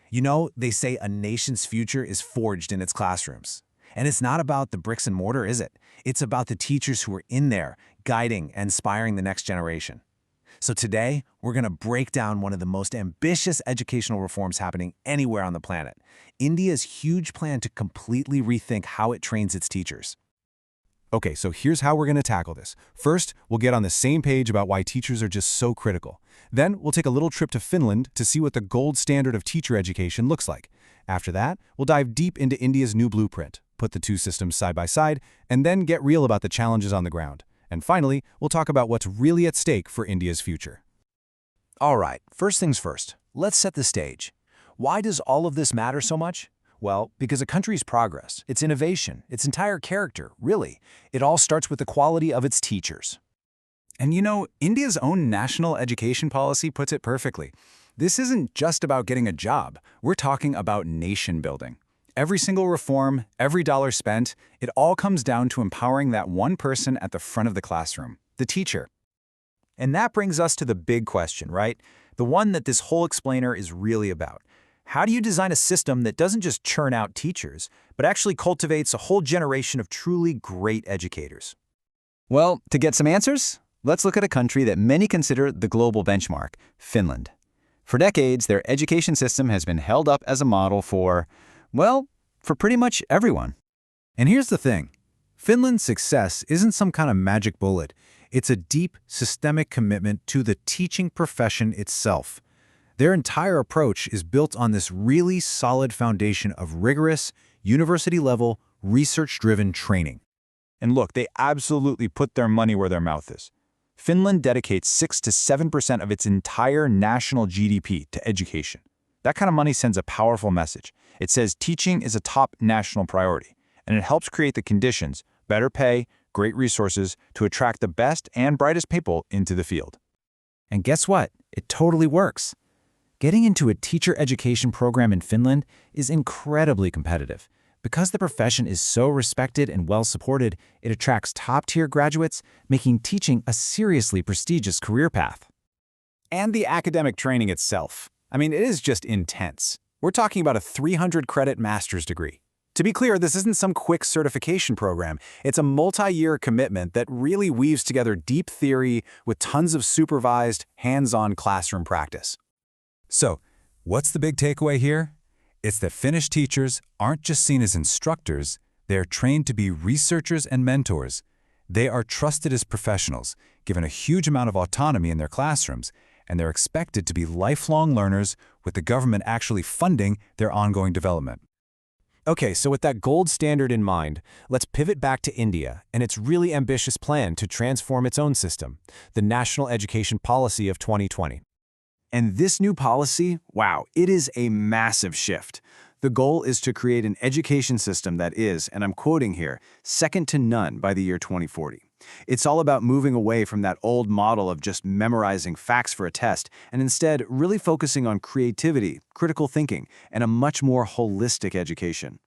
You know, they say a nation's future is forged in its classrooms. And it's not about the bricks and mortar, is it? It's about the teachers who are in there, guiding and inspiring the next generation. So today, we're going to break down one of the most ambitious educational reforms happening anywhere on the planet, India's huge plan to completely rethink how it trains its teachers. Okay, so here's how we're going to tackle this. First, we'll get on the same page about why teachers are just so critical. Then, we'll take a little trip to Finland to see what the gold standard of teacher education looks like. After that, we'll dive deep into India's new blueprint, put the two systems side by side, and then get real about the challenges on the ground. And finally, we'll talk about what's really at stake for India's future. All right, first things first, let's set the stage. Why does all of this matter so much? Well, because a country's progress, its innovation, its entire character, really, it all starts with the quality of its teachers. And you know, India's own national education policy puts it perfectly. This isn't just about getting a job. We're talking about nation building. Every single reform, every dollar spent, it all comes down to empowering that one person at the front of the classroom, the teacher. And that brings us to the big question, right? The one that this whole explainer is really about. How do you design a system that doesn't just churn out teachers, but actually cultivates a whole generation of truly great educators? Well, to get some answers, let's look at a country that many consider the global benchmark, Finland. For decades, their education system has been held up as a model for pretty much everyone. And here's the thing. Finland's success isn't some kind of magic bullet. It's a deep, systemic commitment to the teaching profession itself. Their entire approach is built on this really solid foundation of rigorous, university-level, research-driven training. And look, they absolutely put their money where their mouth is. Finland dedicates 6 to 7% of its entire national GDP to education. That kind of money sends a powerful message. It says teaching is a top national priority, and it helps create the conditions, better pay, great resources, to attract the best and brightest people into the field. And guess what? It totally works. Getting into a teacher education program in Finland is incredibly competitive. Because the profession is so respected and well-supported, it attracts top-tier graduates, making teaching a seriously prestigious career path. And the academic training itself. I mean, it is just intense. We're talking about a 300-credit master's degree. To be clear, this isn't some quick certification program. It's a multi-year commitment that really weaves together deep theory with tons of supervised, hands-on classroom practice. So, what's the big takeaway here? It's that Finnish teachers aren't just seen as instructors, they're trained to be researchers and mentors. They are trusted as professionals, given a huge amount of autonomy in their classrooms, and they're expected to be lifelong learners with the government actually funding their ongoing development. Okay, so with that gold standard in mind, let's pivot back to India and its really ambitious plan to transform its own system, the National Education Policy of 2020. And this new policy, wow, it is a massive shift. The goal is to create an education system that is, and I'm quoting here, second to none by the year 2040. It's all about moving away from that old model of just memorizing facts for a test and instead really focusing on creativity, critical thinking, and a much more holistic education.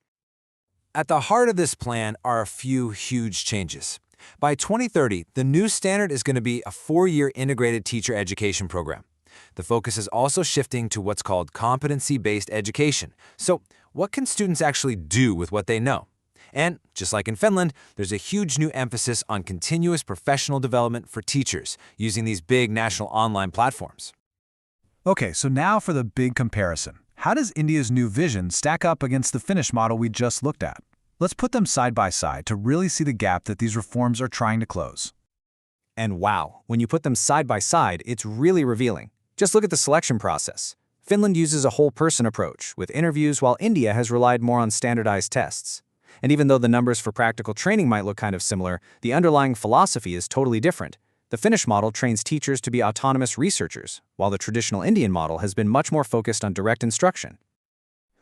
At the heart of this plan are a few huge changes. By 2030, the new standard is going to be a 4-year integrated teacher education program. The focus is also shifting to what's called competency-based education. So, what can students actually do with what they know? And, just like in Finland, there's a huge new emphasis on continuous professional development for teachers using these big national online platforms. Okay, so now for the big comparison. How does India's new vision stack up against the Finnish model we just looked at? Let's put them side by side to really see the gap that these reforms are trying to close. And wow, when you put them side by side, it's really revealing. Just look at the selection process. Finland uses a whole-person approach, with interviews, while India has relied more on standardized tests. And even though the numbers for practical training might look kind of similar, the underlying philosophy is totally different. The Finnish model trains teachers to be autonomous researchers, while the traditional Indian model has been much more focused on direct instruction.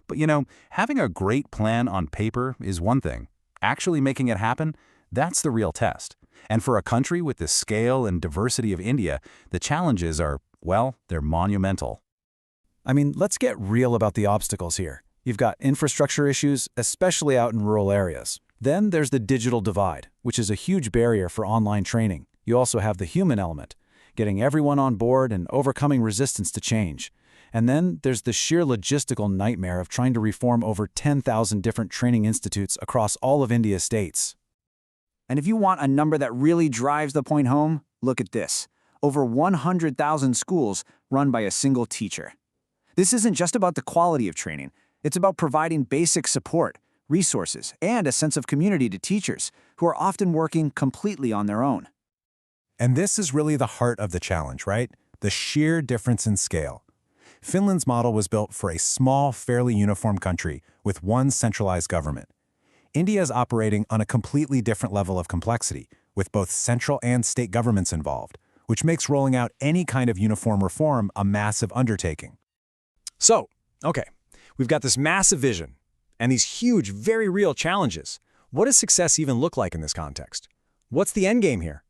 But you know, having a great plan on paper is one thing. Actually making it happen, that's the real test. And for a country with the scale and diversity of India, the challenges are, well, they're monumental. I mean, let's get real about the obstacles here. You've got infrastructure issues, especially out in rural areas. Then there's the digital divide, which is a huge barrier for online training. You also have the human element, getting everyone on board and overcoming resistance to change. And then there's the sheer logistical nightmare of trying to reform over 10,000 different training institutes across all of India's states. And if you want a number that really drives the point home, look at this. Over 100,000 schools run by a single teacher. This isn't just about the quality of training. It's about providing basic support, resources, and a sense of community to teachers who are often working completely on their own. And this is really the heart of the challenge, right? The sheer difference in scale. Finland's model was built for a small, fairly uniform country with one centralized government. India is operating on a completely different level of complexity, with both central and state governments involved, which makes rolling out any kind of uniform reform a massive undertaking. So, okay, we've got this massive vision and these huge, very real challenges. What does success even look like in this context? What's the end game here?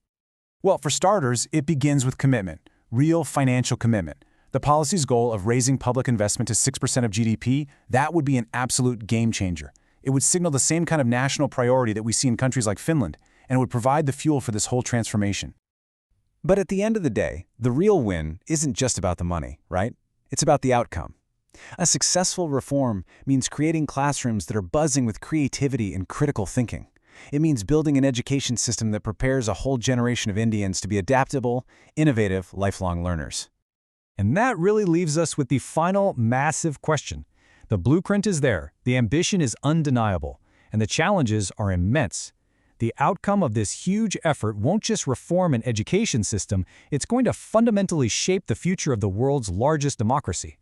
Well, for starters, it begins with commitment, real financial commitment. The policy's goal of raising public investment to 6% of GDP, that would be an absolute game changer. It would signal the same kind of national priority that we see in countries like Finland, and it would provide the fuel for this whole transformation. But at the end of the day, the real win isn't just about the money, right? It's about the outcome. A successful reform means creating classrooms that are buzzing with creativity and critical thinking. It means building an education system that prepares a whole generation of Indians to be adaptable, innovative, lifelong learners. And that really leaves us with the final massive question. The blueprint is there, the ambition is undeniable, and the challenges are immense. The outcome of this huge effort won't just reform an education system, it's going to fundamentally shape the future of the world's largest democracy.